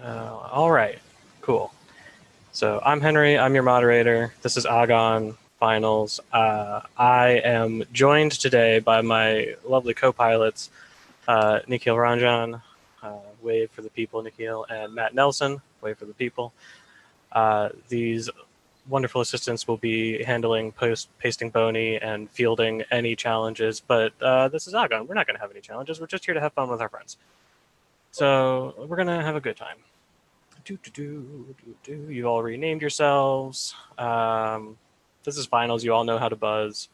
All right, cool. So I'm Henry. I'm your moderator. This is Agon Finals. I am joined today by my lovely co-pilots, Nikhil Ranjan, wave for the people, Nikhil, and Matt Nelson, wave for the people. These wonderful assistants will be handling pasting Boney and fielding any challenges, but this is Agon. We're not going to have any challenges. We're just here to have fun with our friends. So we're going to have a good time. You all renamed yourselves. This is finals. You all know how to buzz.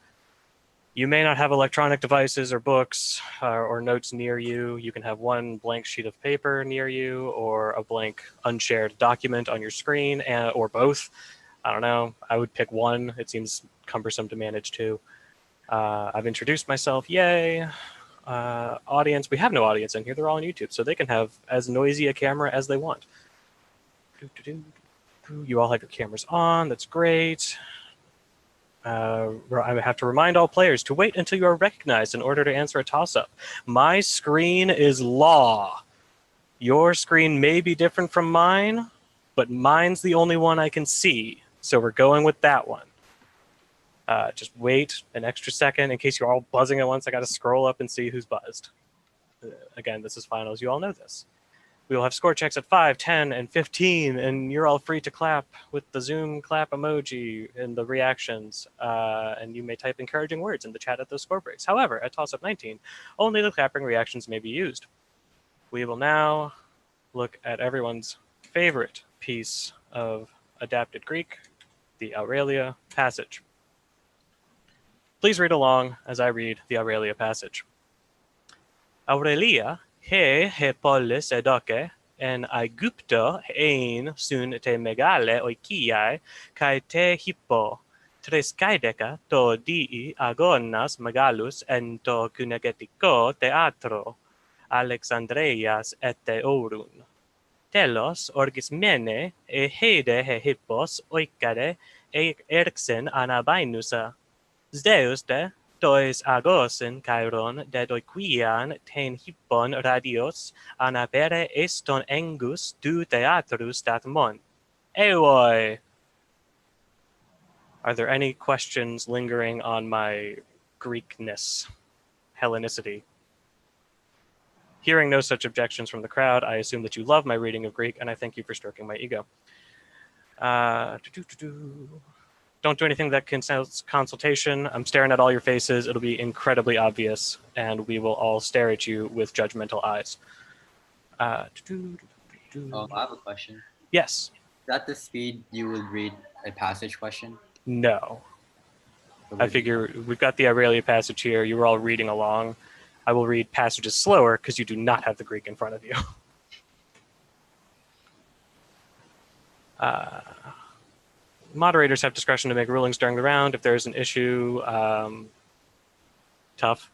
You may not have electronic devices or books or notes near you. You can have one blank sheet of paper near you or a blank unshared document on your screen, or both. I don't know. I would pick one. It seems cumbersome to manage two. I've introduced myself. Yay. Audience. We have no audience in here. They're all on YouTube, so they can have as noisy a camera as they want. You all have your cameras on. That's great. I have to remind all players to wait until you are recognized in order to answer a toss-up. My screen is law. Your screen may be different from mine, but mine's the only one I can see, so we're going with that one. Just wait an extra second in case you're all buzzing at once. I got to scroll up and see who's buzzed. Again, this is finals. You all know this. We will have score checks at 5, 10, and 15, and you're all free to clap with the Zoom clap emoji and the reactions, and you may type encouraging words in the chat at those score breaks. However, at toss-up 19, only the clapping reactions may be used. We will now look at everyone's favorite piece of adapted Greek, the Aurelia passage. Please read along as I read the Aurelia passage. Aurelia he polis edoke en Aegypto ein sun te megale oikiai kai te hippo tres kaideka to dii agonas megalus en to kunegetiko teatro Alexandreias ete orun. Telos orgismene e heide he hippos oikare e erxen anabainusa. Zdeuste tois agosin kairon de doiquian ten hippon radios anapere eston engus du theatrus datmon. Eoi! Are there any questions lingering on my Greekness, Hellenicity? Hearing no such objections from the crowd, I assume that you love my reading of Greek, and I thank you for stroking my ego. Don't do anything that consults consultation. I'm staring at all your faces. It'll be incredibly obvious, and we will all stare at you with judgmental eyes. I have a question. Yes. Is that the speed you would read a passage question? No. I figure we've got the Aurelia passage here. You were all reading along. I will read passages slower because you do not have the Greek in front of you. Moderators have discretion to make rulings during the round. If there's an issue, tough.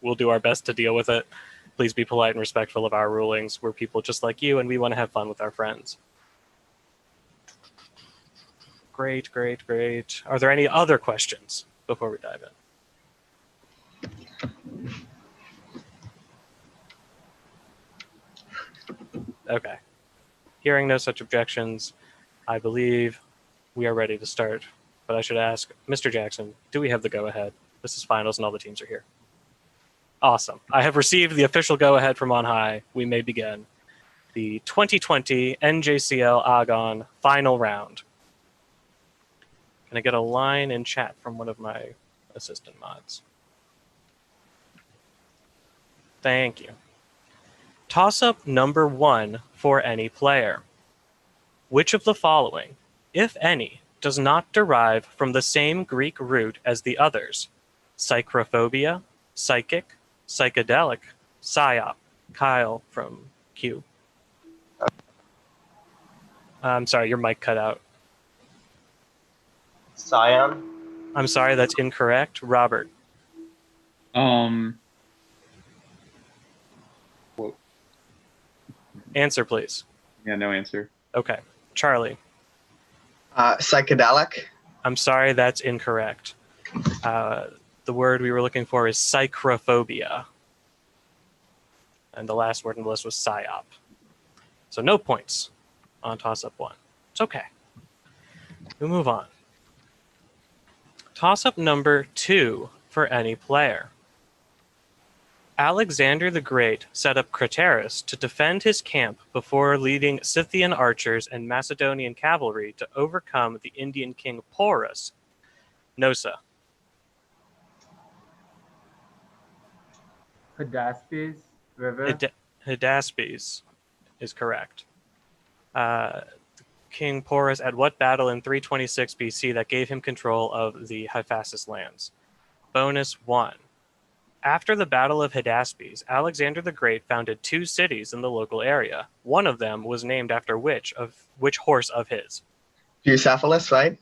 We'll do our best to deal with it. Please be polite and respectful of our rulings. We're people just like you, and we want to have fun with our friends. Great, great, great. Are there any other questions before we dive in? Okay. Hearing no such objections, I believe we are ready to start. But I should ask, Mr. Jackson, do we have the go-ahead? This is finals and all the teams are here. Awesome. I have received the official go-ahead from on high. We may begin. The 2020 NJCL Agon final round. Can I get a line in chat from one of my assistant mods? Thank you. Toss-up number 1 for any player. Which of the following, if any, does not derive from the same Greek root as the others? Psychrophobia, psychic, psychedelic, psyop. Kyle from Q. I'm sorry, your mic cut out. Scion? I'm sorry, that's incorrect. Robert. Answer, please. Yeah, no answer. Okay. Charlie. Psychedelic? I'm sorry, that's incorrect. The word we were looking for is psychrophobia. And the last word in the list was psyop. So no points on toss-up 1. It's okay. We'll move on. Toss-up number 2 for any player. Alexander the Great set up Craterus to defend his camp before leading Scythian archers and Macedonian cavalry to overcome the Indian king Porus. Nosa. Hydaspes River. Hydaspes is correct. King Porus at what battle in 326 BC that gave him control of the Hyphasis lands? Bonus 1. After the Battle of Hydaspes, Alexander the Great founded 2 cities in the local area. One of them was named after which horse of his? Bucephalus, right?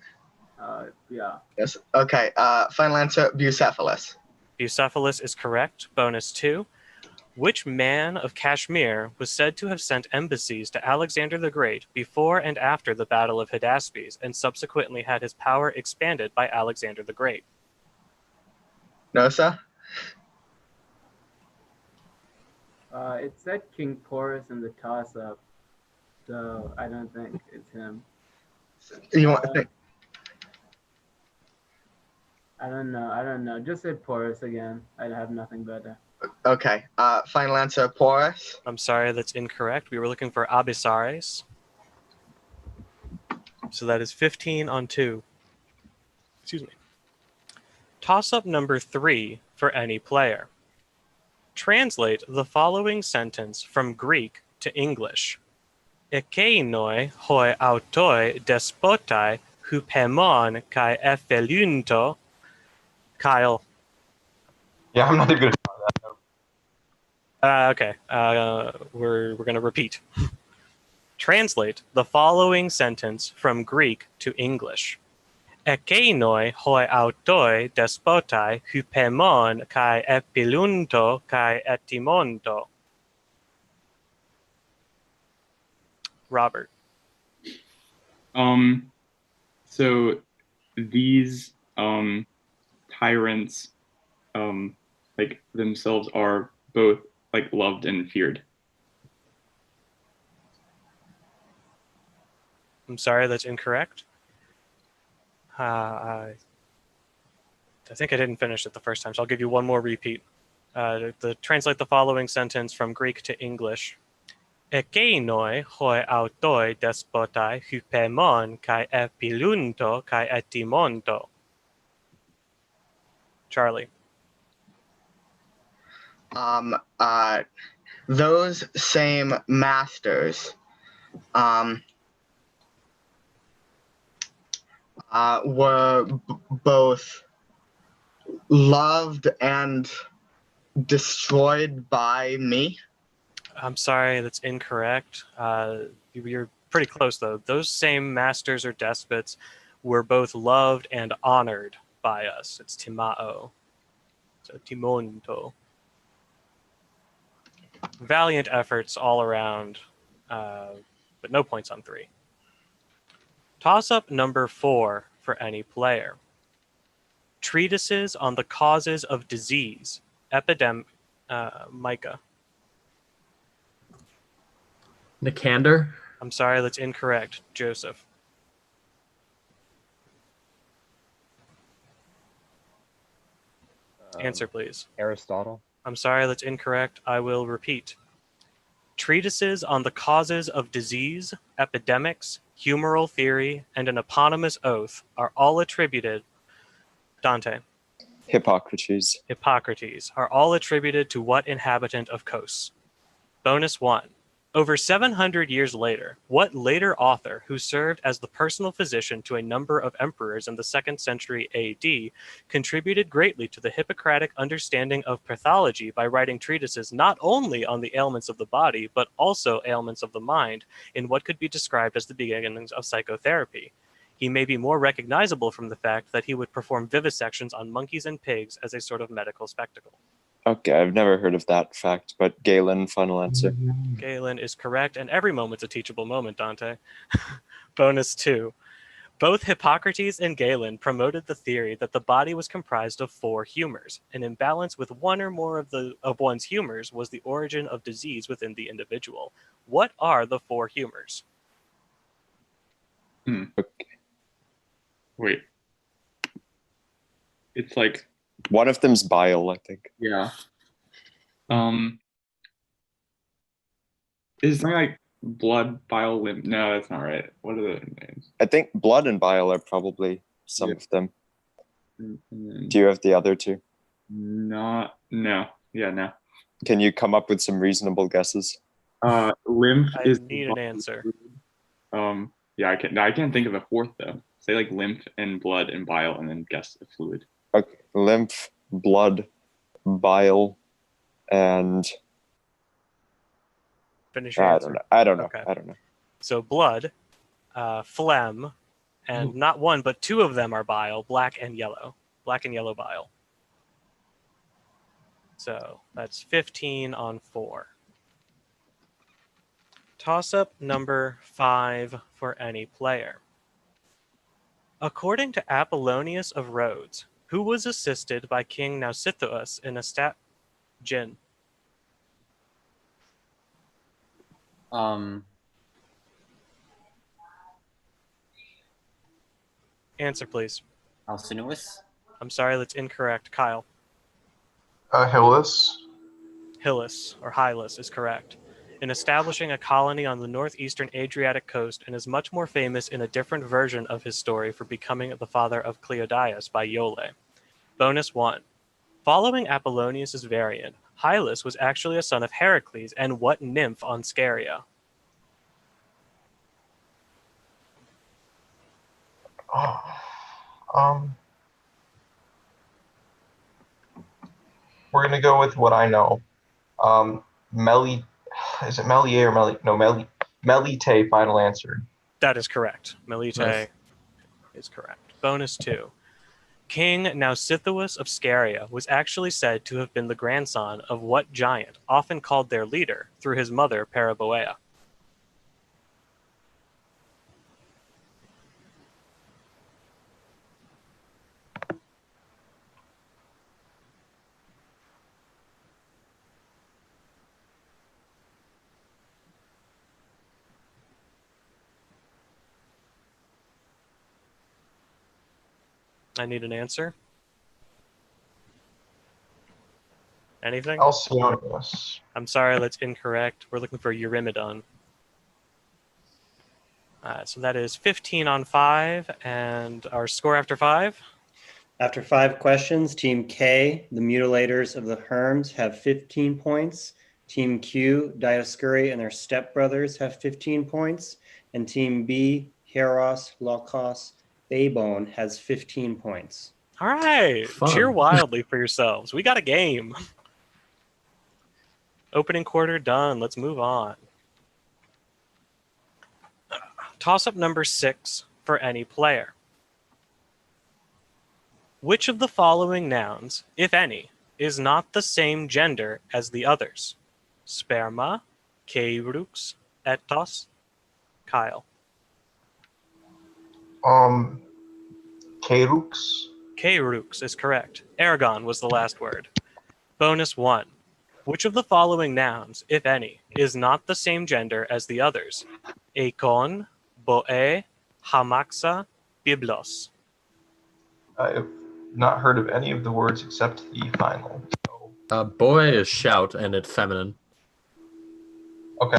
Yeah. Yes. Okay. Final answer, Bucephalus. Bucephalus is correct. Bonus 2. Which man of Kashmir was said to have sent embassies to Alexander the Great before and after the Battle of Hydaspes and subsequently had his power expanded by Alexander the Great? Nosa? It said King Porus in the toss-up, so I don't think it's him. You want to think? I don't know. Just say Porus again. I have nothing better. Okay. Final answer, Porus. I'm sorry, that's incorrect. We were looking for Abisares. So that is 15 on 2. Excuse me. Toss-up number 3 for any player. Translate the following sentence from Greek to English. Ekeinoi hoi autoi despotai hupemon kai ephelunto. Kyle. Yeah, I'm not even good. Okay. We're going to repeat. Translate the following sentence from Greek to English. Ekeinoi hoi autoi despotai hupemon kai epilunto kai etimonto. Robert. So these tyrants like themselves are both like loved and feared. I'm sorry, that's incorrect. I think I didn't finish it the first time, so I'll give you one more repeat. Translate the following sentence from Greek to English. Ekeinoi hoi autoi despotai hupemon kai epilunto kai etimonto. Charlie. Those same masters were both loved and destroyed by me. I'm sorry, that's incorrect. You're pretty close, though. Those same masters or despots were both loved and honored by us. It's timao. So timonto. Valiant efforts all around, but no points on 3. Toss-up number 4 for any player. Treatises on the causes of disease, Micah. Nicander? I'm sorry, that's incorrect. Joseph. Answer, please. Aristotle. I'm sorry, that's incorrect. I will repeat. Treatises on the causes of disease, epidemics, humoral theory, and an eponymous oath are all attributed. Dante. Hippocrates. Hippocrates are all attributed to what inhabitant of Kos? Bonus 1. Over 700 years later, what later author who served as the personal physician to a number of emperors in the 2nd century AD contributed greatly to the Hippocratic understanding of pathology by writing treatises not only on the ailments of the body, but also ailments of the mind in what could be described as the beginnings of psychotherapy? He may be more recognizable from the fact that he would perform vivisections on monkeys and pigs as a sort of medical spectacle. Okay, I've never heard of that fact, but Galen, final answer. Galen is correct, and every moment's a teachable moment, Dante. Bonus 2. Both Hippocrates and Galen promoted the theory that the body was comprised of 4 humors. An imbalance with one or more of one's humors was the origin of disease within the individual. What are the 4 humors? Wait. It's like, One of them's bile, I think. yeah. Is something like blood, bile, lymph? No, that's not right. What are the names? I think blood and bile are probably some Yeah. of them. And then Do you have the other two? no. Yeah, no. Can you come up with some reasonable guesses? Lymph I is need an answer. Yeah, I can't think of a fourth though. Say like lymph and blood and bile, and then guess a fluid. Okay. Lymph, blood, bile, and Finish your I answer. don't know. I don't know. Okay. I don't know. So blood, phlegm, and not one, but 2 of them are bile, black and yellow. Black and yellow bile. So that's 15 on 4. Toss-up number 5 for any player. According to Apollonius of Rhodes, who was assisted by King Nausithous in a Jin. Answer, please. Alcinous? I'm sorry, that's incorrect. Kyle. Hyllus. Hyllus, or Hylas, is correct. In establishing a colony on the northeastern Adriatic coast, and is much more famous in a different version of his story for becoming the father of Cleodius by Iole. Bonus 1. Following Apollonius' variant, Hylas was actually a son of Heracles and what nymph on Scheria? We're gonna go with what I know. Is it Melier or Meli? No, Melite. Final answer. That is correct. Melite Nice. is correct. Bonus 2. King Nausithous of Scheria was actually said to have been the grandson of what giant, often called their leader, through his mother Paraboea? I need an answer. Anything? Alcinous. I'm sorry, that's incorrect. We're looking for Eurymedon. So that is 15 on 5, and our score after 5? After 5 questions, Team K, the Mutilators of the Herms, have 15 points. Team Q, Dioscuri and their stepbrothers have 15 points. And Team B, Heros, Lokos, Babone has 15 points. All right. Fun. Cheer wildly for yourselves. We got a game. Opening quarter done. Let's move on. Toss-up number 6 for any player. Which of the following nouns, if any, is not the same gender as the others? Sperma, keirux, etos, Kyle. Kerux. Keirux is correct. Aragon was the last word. Bonus 1. Which of the following nouns, if any, is not the same gender as the others? Akon, boe, hamaxa, biblos. I've not heard of any of the words except the final. So, Boy is shout, and it's feminine. okay.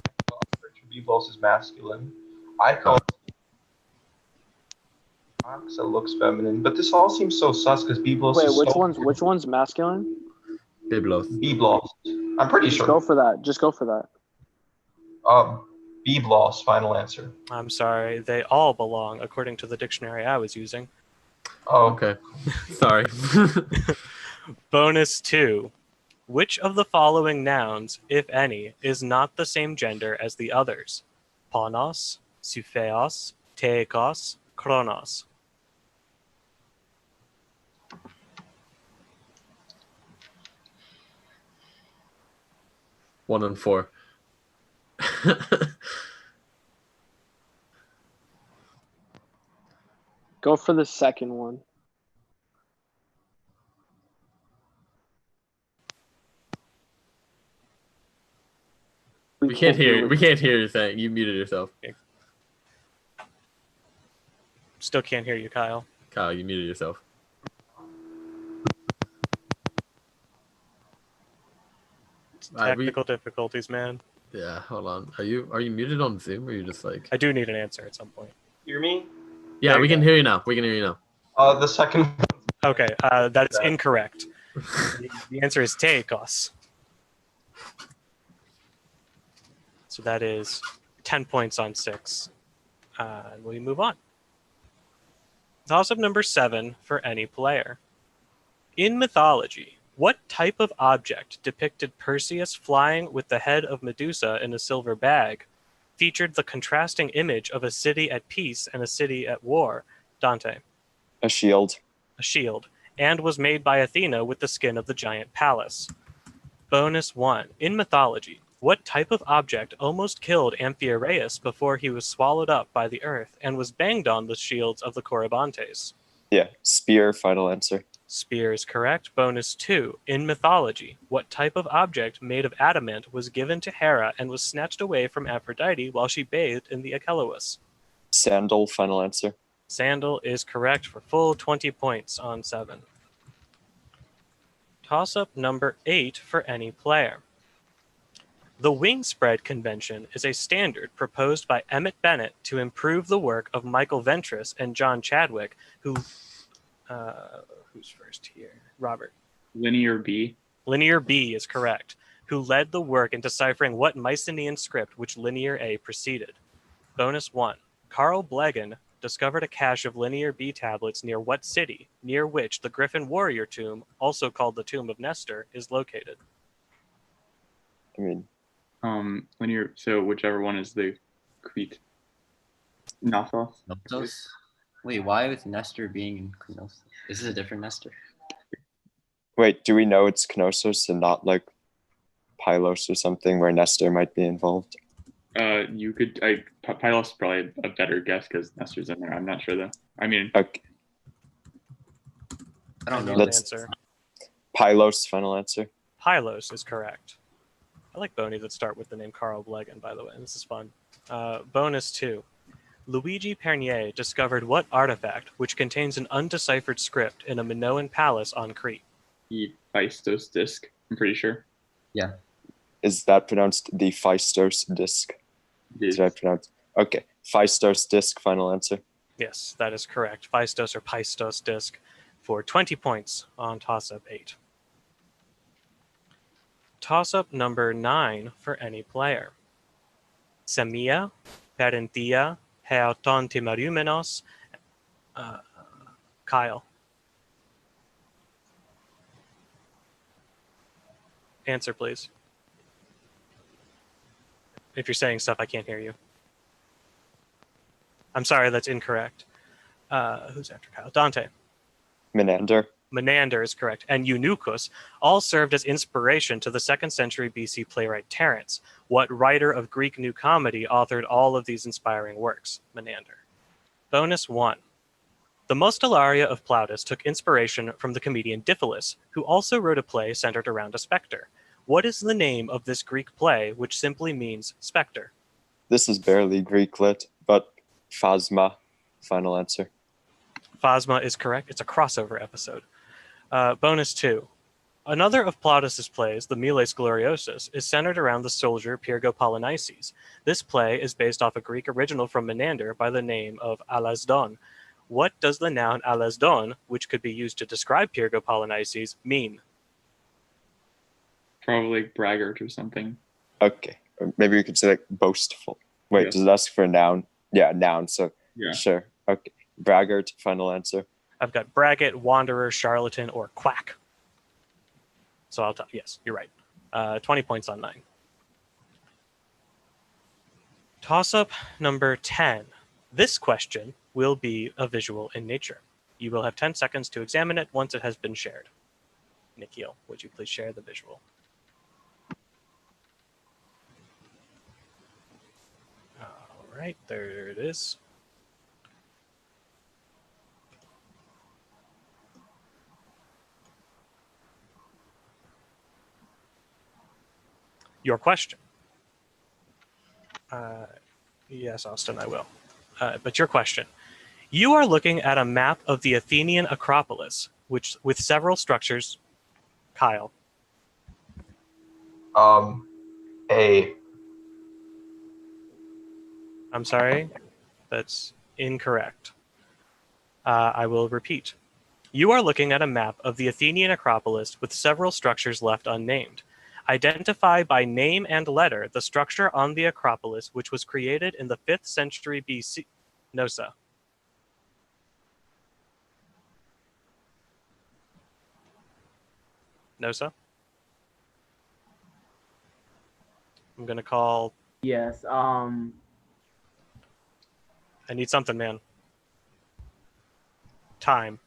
Biblos is masculine. I call Oxa looks feminine, but this all seems so sus because Biblos Wait, is which one's masculine? Biblos. Biblos. I'm pretty Just sure. go for that. Just go for that. Biblos, final answer. I'm sorry, they all belong according to the dictionary I was using. Oh, Okay. Sorry. Bonus 2. Which of the following nouns, if any, is not the same gender as the others? Ponos, Supheos, Teikos, Kronos. One and 4. Go for the second one. We can't hear. We can't hear you saying. You muted yourself. Still can't hear you, Kyle. Kyle, you muted yourself. Technical difficulties, man. Yeah, hold on. Are you muted on Zoom or are you just like? I do need an answer at some point. Hear me? Yeah, There we you can go. hear you now. We can hear you now. The second. Okay, that's incorrect. The answer is Teikos. So that is 10 points on 6. And we move on. Toss-up number 7 for any player. In mythology, what type of object depicted Perseus flying with the head of Medusa in a silver bag, featured the contrasting image of a city at peace and a city at war? Dante. A shield. A shield, and was made by Athena with the skin of the giant Pallas. Bonus 1. In mythology, what type of object almost killed Amphiaraus before he was swallowed up by the earth and was banged on the shields of the Corybantes? Yeah, spear, final answer. Spear is correct. Bonus 2. In mythology, what type of object made of adamant was given to Hera and was snatched away from Aphrodite while she bathed in the Achelous? Sandal, final answer. Sandal is correct for full 20 points on 7. Toss-up number 8 for any player. The wing spread convention is a standard proposed by Emmett Bennett to improve the work of Michael Ventris and John Chadwick, who's first here? Robert. Linear B. Linear B is correct, who led the work in deciphering what Mycenaean script which Linear A preceded. Bonus 1. Carl Blegen discovered a cache of Linear B tablets near what city, near which the Griffin warrior tomb, also called the Tomb of Nestor, is located? I mean, Linear. So whichever one is the Crete. Knossos. Knossos? Wait, why with Nestor being in Knossos? Is this a different Nestor? wait, do we know it's Knossos and not like Pylos or something where Nestor might be involved? You could. Pylos is probably a better guess because Nestor's in there. I'm not sure though. I mean, Okay, I don't know. Let's- Answer. Pylos, final answer. Pylos is correct. I like bonies that start with the name Carl Blegen, by the way. This is fun. Bonus 2. Luigi Pernier discovered what artifact which contains an undeciphered script in a Minoan palace on Crete? the Phaistos disc. I'm pretty sure. Yeah. Is that pronounced the Phaistos disc? Did I pronounce? Okay, Phaistos disc, final answer. Yes, that is correct. Phaistos or Paistos disc for 20 points on toss-up 8. Toss-up number 9 for any player. Semia, Parentia, Heauton Timarumenos. Kyle. Answer, please. If you're saying stuff, I can't hear you. I'm sorry, that's incorrect. Who's after Kyle? Dante. Menander. Menander is correct, and Eunuchus all served as inspiration to the 2nd century BC playwright Terence. What writer of Greek New Comedy authored all of these inspiring works? Menander. Bonus 1. The Mostellaria of Plautus took inspiration from the comedian Diphilus, who also wrote a play centered around a specter. What is the name of this Greek play, which simply means specter? This is barely Greek lit, but Phasma, final answer. Phasma is correct. It's a crossover episode. Bonus 2. Another of Plautus's plays, the Miles Gloriosus, is centered around the soldier Pyrgo Polynices. This play is based off a Greek original from Menander by the name of Alasdon. What does the noun Alasdon, which could be used to describe Pyrgo Polynices, mean? Probably braggart or something. Okay, or maybe we could say like boastful. Wait, Yeah. does it ask for a noun? Yeah, noun, so Yeah. sure. Okay, braggart, final answer. I've got braggart, wanderer, charlatan, or quack. So I'll tell. Yes, you're right. 20 points on 9. Toss-up number 10. This question will be a visual in nature. You will have 10 seconds to examine it once it has been shared. Nikhil, would you please share the visual? All right, there it is. Your question. Yes, Austin, I will. But your question. You are looking at a map of the Athenian Acropolis, which with several structures. Kyle. A. I'm sorry. That's incorrect. I will repeat. You are looking at a map of the Athenian Acropolis with several structures left unnamed. Identify by name and letter the structure on the Acropolis which was created in the 5th century BC. Nosa. Nosa? I'm going to call... Yes. I need something, man. Time.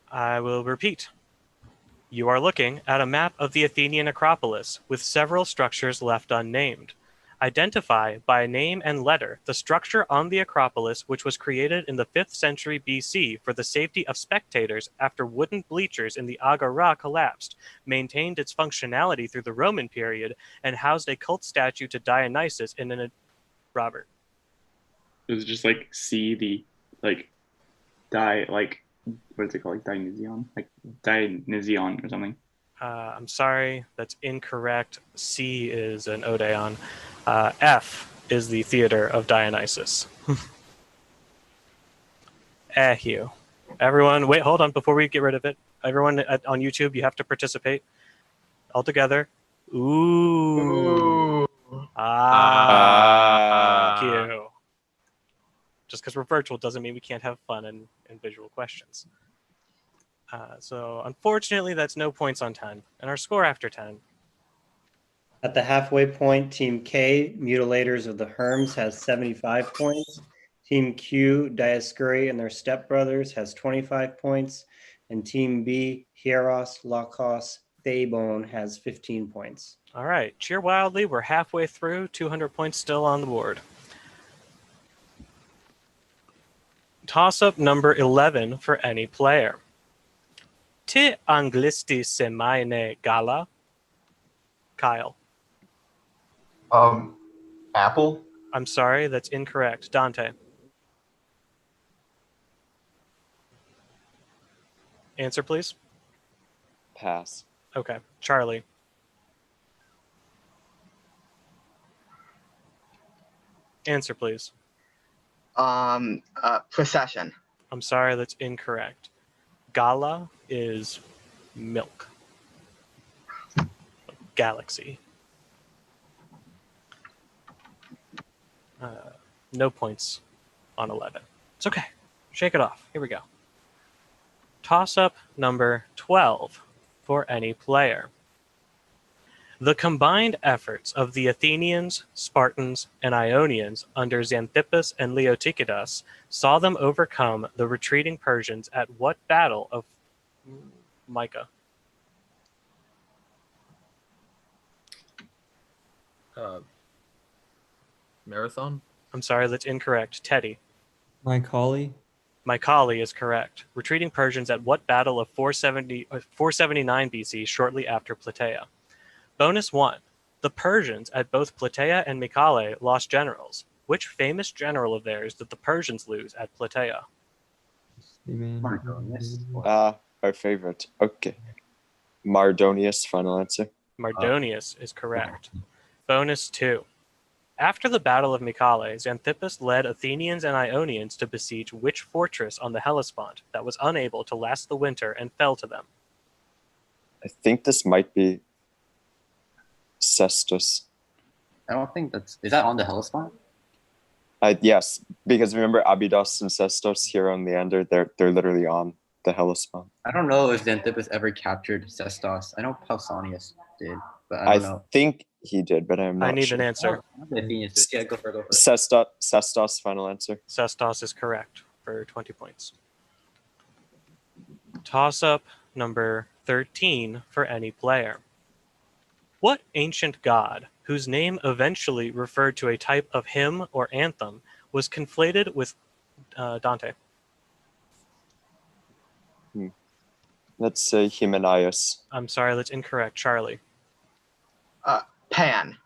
I will repeat. You are looking at a map of the Athenian Acropolis with several structures left unnamed. Identify by name and letter the structure on the Acropolis which was created in the 5th century BC for the safety of spectators after wooden bleachers in the Agora collapsed, maintained its functionality through the Roman period, and housed a cult statue to Dionysus in an... Robert. It was just like C, the like what is it called? Like Dionysion? Like Dionysion or something. I'm sorry, that's incorrect. C is an Odeon. F is the theater of Dionysus. Hugh. Everyone, wait, hold on before we get rid of it. Everyone on YouTube, you have to participate. All together. Ooh. Hugh. Just because we're virtual doesn't mean we can't have fun and visual questions. So unfortunately, that's no points on 10. And our score after 10. At the halfway point, Team K, Mutilators of the Herms, has 75 points. Team Q, Dioscuri and their stepbrothers, has 25 points. And Team B, Hieros, Lakos, Thabone, has 15 points. All right, cheer wildly. We're halfway through. 200 points still on the board. Toss-up number 11 for any player. Ti anglisti semaine gala? Kyle. Apple. I'm sorry, that's incorrect. Dante. Answer, please. Pass. Okay. Charlie. Answer, please. Procession. I'm sorry, that's incorrect. Gala is milk. Galaxy. No points on 11. It's okay. Shake it off. Here we go. Toss-up number 12 for any player. The combined efforts of the Athenians, Spartans, and Ionians under Xanthippus and Leotychidas saw them overcome the retreating Persians at what battle of Micah? Marathon? I'm sorry, that's incorrect. Teddy. Mycali. Mycali is correct. Retreating Persians at what battle of 479 BC shortly after Plataea? Bonus 1. The Persians at both Plataea and Mycale lost generals. Which famous general of theirs did the Persians lose at Plataea? Our favorite. Okay. Mardonius, final answer. Mardonius is correct. Bonus 2. After the Battle of Mycale, Xanthippus led Athenians and Ionians to besiege which fortress on the Hellespont that was unable to last the winter and fell to them? I think this might be Cestus. I don't think that's... Is that on the Hellespont? Yes, because remember Abydos and Cestos here on Leander, they're literally on the Hellespont. I don't know if Xanthippus ever captured Cestos. I know Pausanias did, but I don't know. I think he did, but I'm not I need sure. an answer. Yeah, go for it. Cestos, final answer. Cestos is correct for 20 points. Toss-up number 13 for any player. What ancient god, whose name eventually referred to a type of hymn or anthem, was conflated with Dante? Let's say Hymenaeus. I'm sorry, that's incorrect. Charlie. Pan.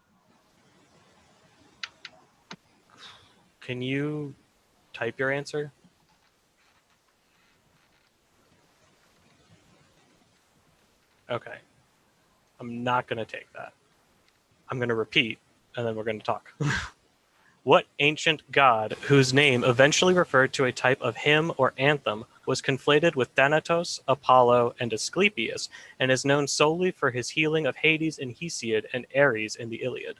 Can you type your answer? Okay. I'm not going to take that. I'm going to repeat, and then we're going to talk. What ancient god, whose name eventually referred to a type of hymn or anthem, was conflated with Thanatos, Apollo, and Asclepius, and is known solely for his healing of Hades in Hesiod and Ares in the Iliad?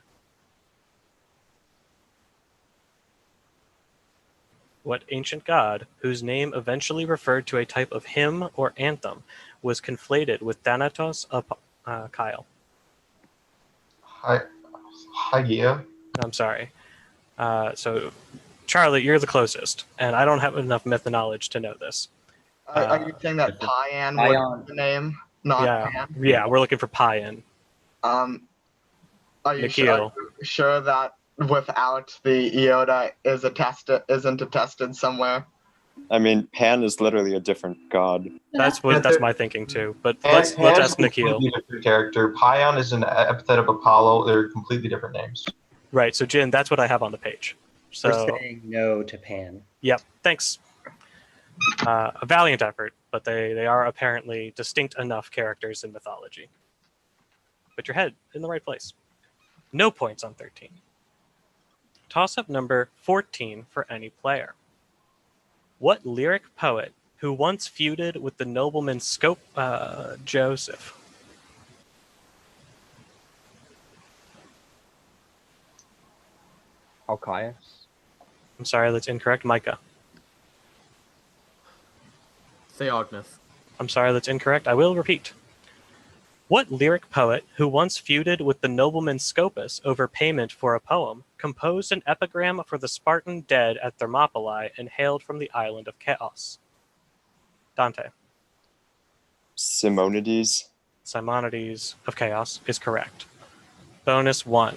What ancient god, whose name eventually referred to a type of hymn or anthem, was conflated with Thanatos, Kyle? Hygeia. I'm sorry. So, Charlie, you're the closest, and I don't have enough myth knowledge to know this. Are you saying that Payan Payan. was the name, not Yeah, Pan? yeah, we're looking for Payan. Are you Nikhil. sure that without the iota isn't attested somewhere? I mean, Pan is literally a different god. That's my thinking too. But Pan let's is ask a Nikhil. completely different character. Payan is an epithet of Apollo. They're completely different names. Right, so Jin, that's what I have on the page. So, We're saying no to Pan. yep, thanks. A valiant effort, but they are apparently distinct enough characters in mythology. But your head in the right place. No points on 13. Toss-up number 14 for any player. What lyric poet who once feuded with the nobleman Joseph? Alcaius. I'm sorry, that's incorrect. Micah. Theognis. I'm sorry, that's incorrect. I will repeat. What lyric poet who once feuded with the nobleman Scopas over payment for a poem composed an epigram for the Spartan dead at Thermopylae and hailed from the island of Chaos? Dante. Simonides. Simonides of Chaos is correct. Bonus 1.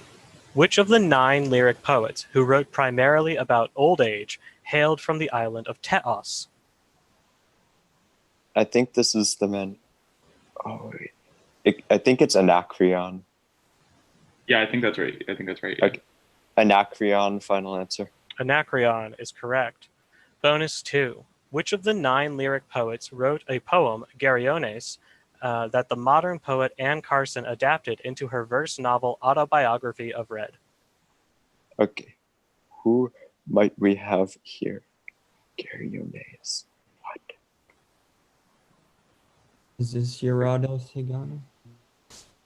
Which of the 9 lyric poets who wrote primarily about old age hailed from the island of Teos? I think this is the man. Oh, I think it's Anacreon. Yeah, I think that's right. Yeah. Okay. Anacreon, final answer. Anacreon is correct. Bonus 2. Which of the 9 lyric poets wrote a poem, Geryones, that the modern poet Anne Carson adapted into her verse novel Autobiography of Red? Okay. Who might we have here? Geryones. What? Is this Gerardo Sagano?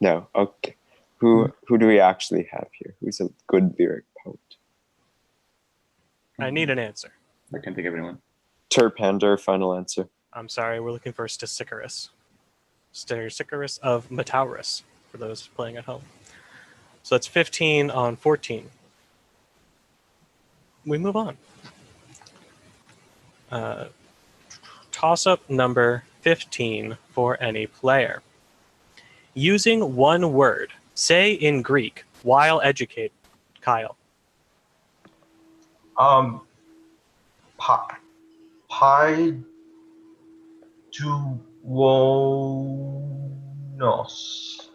No. Okay. Who do we actually have here? Who's a good lyric poet? I need an answer. I can't think of anyone. Terpander, final answer. I'm sorry, we're looking for Stesichorus. Stesichorus of Metaurus, for those playing at home. So that's 15 on 14. We move on. Toss-up number 15 for any player. Using one word, say in Greek, while educated. Kyle. Paiduonos.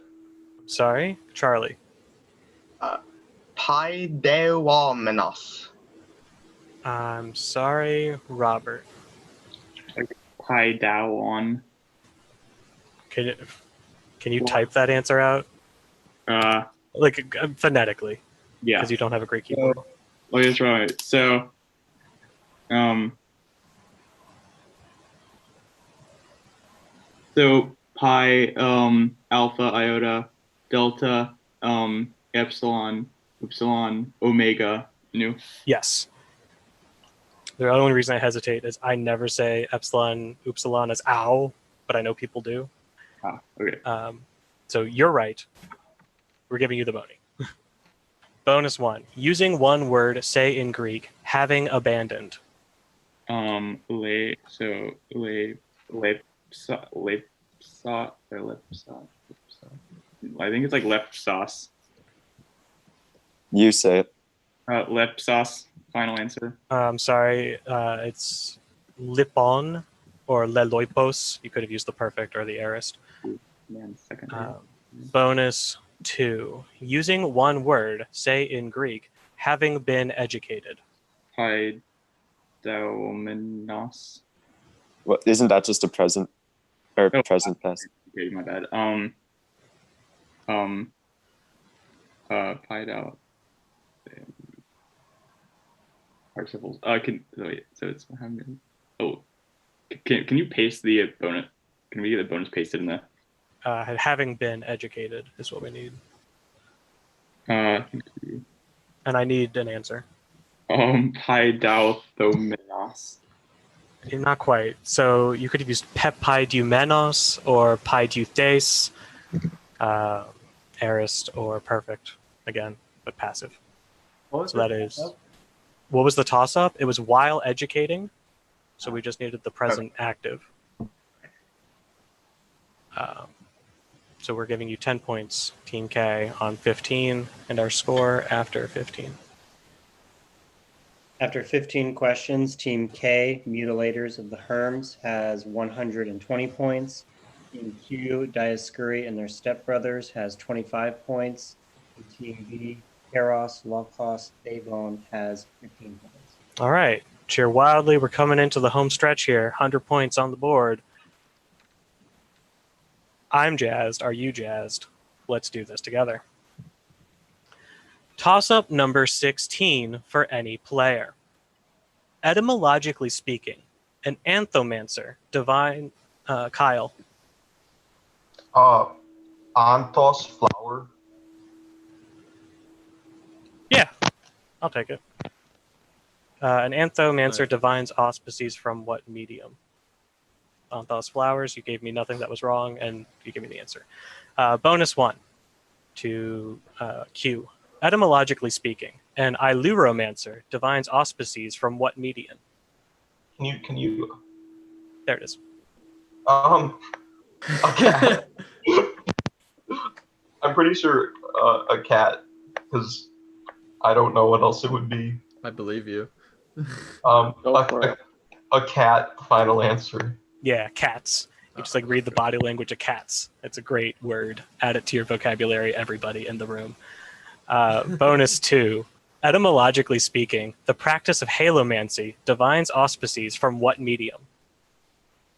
Sorry, Charlie. Paideomenos. I'm sorry, Robert. Pi Dao on. Can you type that answer out? Like phonetically, Yeah. because you don't have a Greek keyboard. Oh, that's right. So, pi, alpha, iota, delta, epsilon, omega, Yes. The only reason I hesitate is I never say epsilon, upsilon as ow, but I know people do. Ah, okay. So you're right. We're giving you the money. Bonus 1. Using one word, say in Greek, having abandoned. I think it's like lepsos. You say it. Lepsos, final answer. I'm sorry, it's lipon or leloipos. You could have used the perfect or the aorist. Man, second. Bonus 2. Using one word, say in Greek, having been educated. Paidomenos. What isn't that just a present or Oh, present past? Okay, my bad. Paido. Participles. Wait. So it's oh. Can you paste the bonus? Can we get the bonus pasted in the? Having been educated is what we need. Thank you. And I need an answer. Paidothomenos. Not quite. So you could have used pepaidumenos or paideuthes, aorist or perfect again, but passive. So that is. What was the toss-up? It was while educating, so we just needed the present active. So we're giving you 10 points, Team K, on 15, and our score after 15. After 15 questions, Team K, Mutilators of the Herms, has 120 points. Team Q, Dioscuri and their stepbrothers, has 25 points. And Team B, Keros, Lokos, Agon, has 15 points. All right, cheer wildly. We're coming into the home stretch here. 100 points on the board. I'm jazzed. Are you jazzed? Let's do this together. Toss-up number 16 for any player. Etymologically speaking, an anthomancer, divine, Kyle. Anthos flower. Yeah, I'll take it. An anthomancer divines auspices from what medium? Anthos flowers. You gave me nothing that was wrong, and you gave me the answer. Bonus 1 to Q. Etymologically speaking, an illuromancer divines auspices from what medium? Can you? There it is. A cat. I'm pretty sure a cat, because I don't know what else it would be. I believe you. Go for it. A cat. Final answer. Yeah, cats. You just like read the body language of cats. It's a great word. Add it to your vocabulary, everybody in the room. Bonus 2. Etymologically speaking, the practice of halomancy divines auspices from what medium?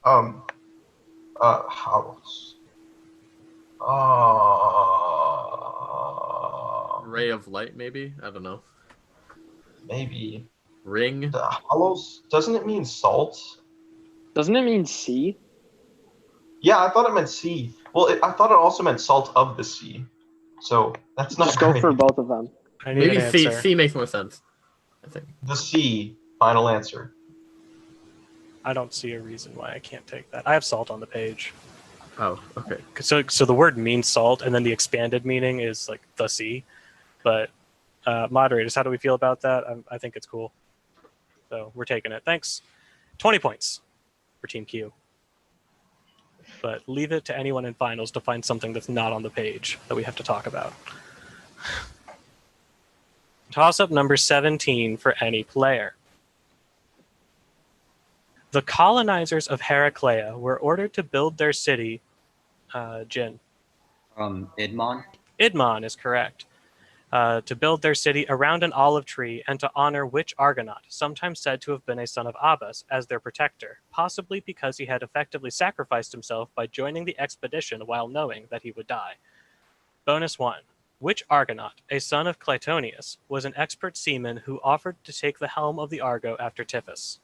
House. Ray of light, maybe? I don't know. Maybe. Ring? The hollows, doesn't it mean salt? Doesn't it mean sea? Yeah, I thought it meant sea. Well, I thought it also meant salt of the sea. So that's not Just go great. for both of them. I need Maybe an C. answer. C makes more sense, I think. The sea. Final answer. I don't see a reason why I can't take that. I have salt on the page. Oh, okay. So the word means salt, and then the expanded meaning is like the sea. But moderators, how do we feel about that? I think it's cool. So we're taking it. Thanks. 20 points for Team Q. But leave it to anyone in finals to find something that's not on the page that we have to talk about. Toss-up number 17 for any player. The colonizers of Heraclea were ordered to build their city, Jin. Idmon. Idmon is correct. To build their city around an olive tree and to honor which Argonaut, sometimes said to have been a son of Abas, as their protector, possibly because he had effectively sacrificed himself by joining the expedition while knowing that he would die. Bonus 1. Which Argonaut, a son of Clytonius, was an expert seaman who offered to take the helm of the Argo after Tiphys?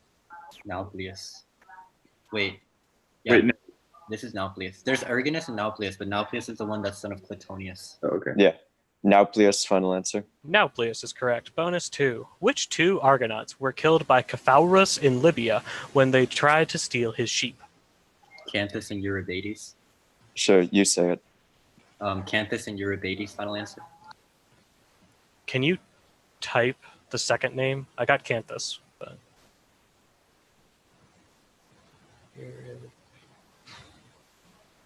Nauplius. Wait. Yeah, Wait, no. this is Nauplius. There's Erginus and Nauplius, but Nauplius is the one that's son of Clytonius. Oh, okay. Yeah. Nauplius, final answer. Nauplius is correct. Bonus 2. Which 2 Argonauts were killed by Caphaurus in Libya when they tried to steal his sheep? Canthus and Eurybates. Sure, you say it. Canthus and Eurybates, final answer. Can you type the second name? I got Canthus, but...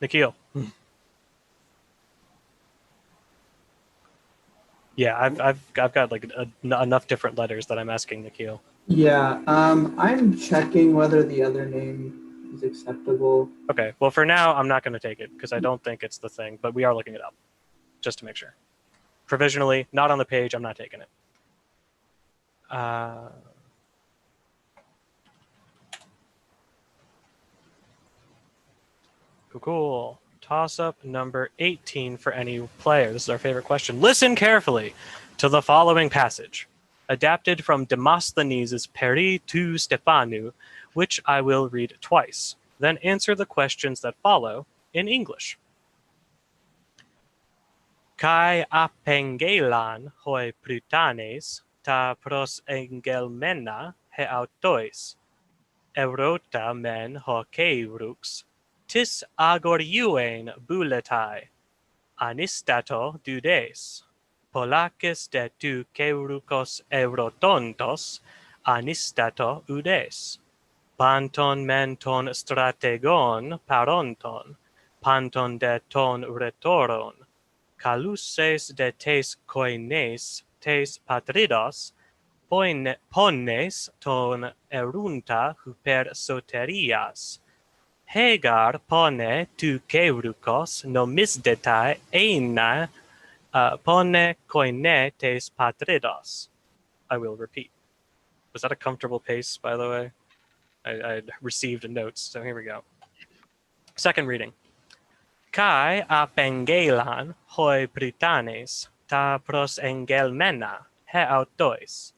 Nikhil. Yeah, I've got like enough different letters that I'm asking Nikhil. Yeah, I'm checking whether the other name is acceptable. Okay, well for now I'm not going to take it because I don't think it's the thing, but we are looking it up. just to make sure. Provisionally, not on the page. I'm not taking it. Cool. Toss-up number 18 for any player. This is our favorite question. Listen carefully to the following passage, adapted from Demosthenes' Peri tou Stefanou, which I will read twice. Then answer the questions that follow in English. Kai apengelan hoi prutanes ta pros engelmena he autois. Eurota men ho keirux, tis agoriuen buletai, anistato dudes, polakis de tu keirukos eurotontos, anistato udes, panton menton strategon paronton, panton de ton retoron, caluses de tes koines, tes patridos, pones ton erunta huper soterias. Hegar pone tu keurukos nomisdetai eina pone koine tes patridos. I will repeat. Was that a comfortable pace, by the way? I received notes, so here we go. Second reading. Kai apengelan hoi britanes ta pros engelmena he autois.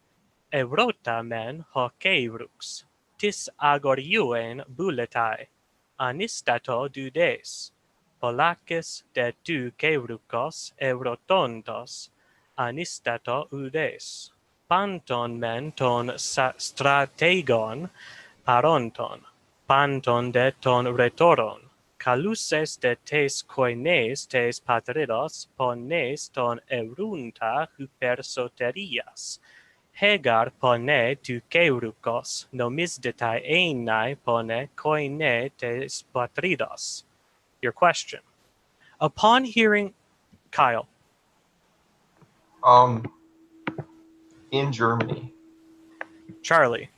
Eurota men ho keirux, tis agoriuen buletai, anistato dudes, polakis de tu keirukos eurotontos, anistato udes, panton men ton strategon paronton, panton de ton retoron, caluses de tes koines tes patridos, pones ton erunta huper soterias. Hegar pone tu keurukos nomisdetai einai pone koine tes patridos. Your question. Upon hearing Kyle. In Germany. Charlie.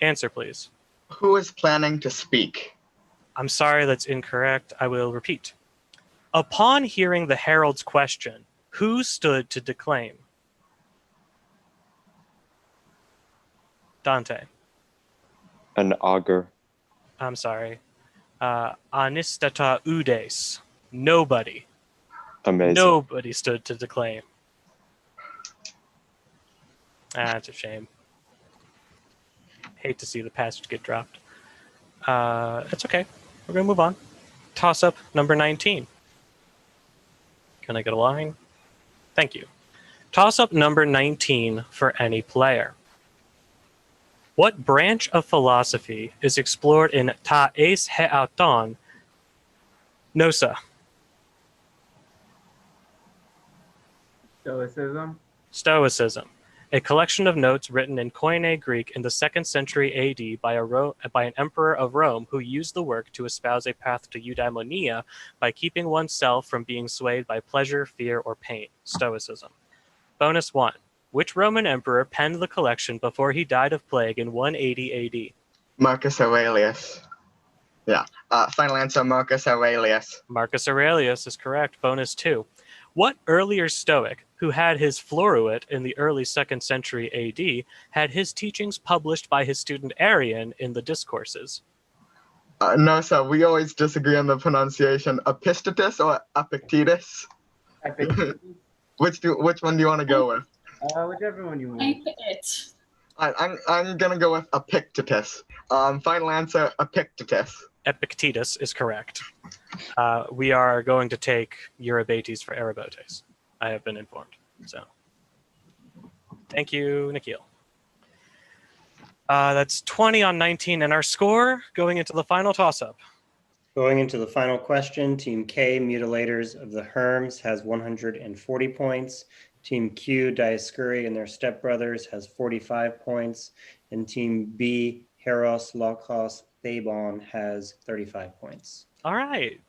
Answer, please. Who is planning to speak? I'm sorry, that's incorrect. I will repeat. Upon hearing the herald's question, who stood to declaim? Dante. An augur. I'm sorry. Anistata udes. Nobody. Amazing. Nobody stood to declaim. That's a shame. Hate to see the passage get dropped. It's okay. We're going to move on. Toss-up number 19. Can I get a line? Thank you. Toss-up number 19 for any player. What branch of philosophy is explored in Ta Es He'aton? Nosa. Stoicism. Stoicism. A collection of notes written in Koine Greek in the 2nd century AD by an emperor of Rome who used the work to espouse a path to eudaimonia by keeping oneself from being swayed by pleasure, fear, or pain. Stoicism. Bonus 1. Which Roman emperor penned the collection before he died of plague in 180 AD? Marcus Aurelius. Yeah. Final answer, Marcus Aurelius. Marcus Aurelius is correct. Bonus 2. What earlier Stoic, who had his Floruit in the early 2nd century AD, had his teachings published by his student Arrian in the Discourses? No, sir. We always disagree on the pronunciation. Epictetus or Epictetus? Epictetus. Which one do you want to go with? Whichever one you want. I'm gonna go with Epictetus. Final answer, Epictetus. Epictetus is correct. We are going to take Eurybates for Arabotes. I have been informed. So, thank you, Nikhil. That's 20 on 19, and our score going into the final toss-up. Going into the final question, Team K, Mutilators of the Herms, has 140 points. Team Q, Dioscuri and their stepbrothers, has 45 points. And Team B, Heros, Lokos, Thabon, has 35 points. All right.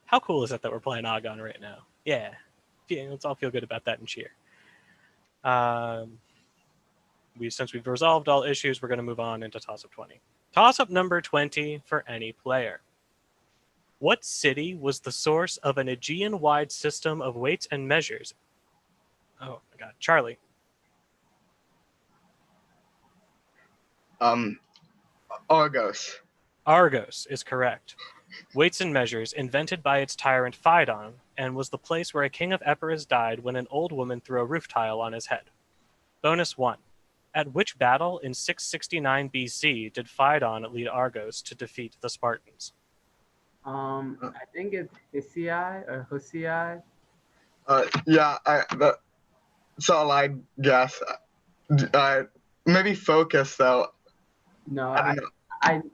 How cool is it that we're playing Agon right now? Yeah. Let's all feel good about that and cheer. Since we've resolved all issues, we're going to move on into toss-up 20. Toss-up number 20 for any player. What city was the source of an Aegean-wide system of weights and measures? Oh my God, Charlie. Argos. Argos is correct. Weights and measures, invented by its tyrant Phaedon, and was the place where a king of Epirus died when an old woman threw a roof tile on his head. Bonus 1. At which battle in 669 BC did Phaedon lead Argos to defeat the Spartans? I think it's Hisiai or Husiai. Yeah, that's all I guess. Maybe focus though. No, I don't know.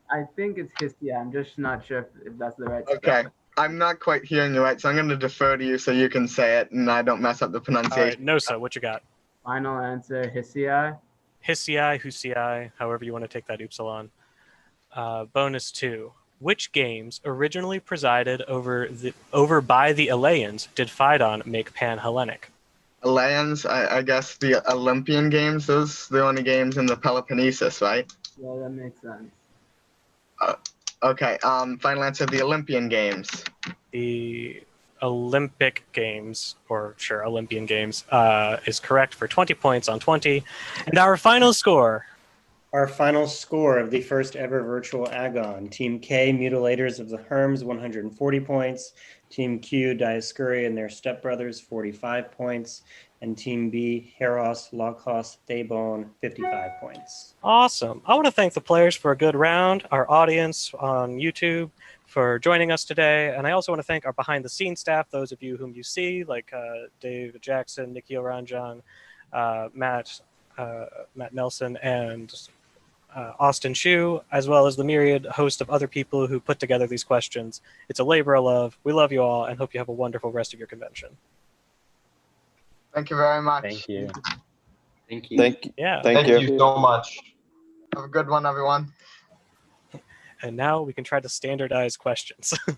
I think it's Hisiai. I'm just not sure if that's the right Okay. spelling. I'm not quite hearing you right, so I'm going to defer to you so you can say it and I don't mess up the All pronunciation. right, Nosa, what you got? Final answer, Hisiai. Hisiai, Husiai, however you want to take that upsilon. Bonus 2. Which games, originally presided over by the Eleans, did Phaedon make Pan-Hellenic? Eleans, I guess the Olympian Games, those are the only games in the Peloponnesus, right? Yeah, that makes sense. Okay, final answer, the Olympian Games. The Olympic Games, or sure, Olympian Games, is correct for 20 points on 20. And our final score. Our final score of the first ever virtual Agon. Team K, Mutilators of the Herms, 140 points. Team Q, Dioscuri and their stepbrothers, 45 points. And Team B, Heros, Logos, Thabon, 55 points. Awesome. I want to thank the players for a good round, our audience on YouTube for joining us today, and I also want to thank our behind-the-scenes staff, those of you whom you see, like Dave Jackson, Nikki Oranjan, Matt Nelson, and Austin Shu, as well as the myriad host of other people who put together these questions. It's a labor of love. We love you all and hope you have a wonderful rest of your convention. Thank you very much. Thank you. Thank you. Thank Thank you so much. Have a good one, everyone. And now we can try to standardize questions.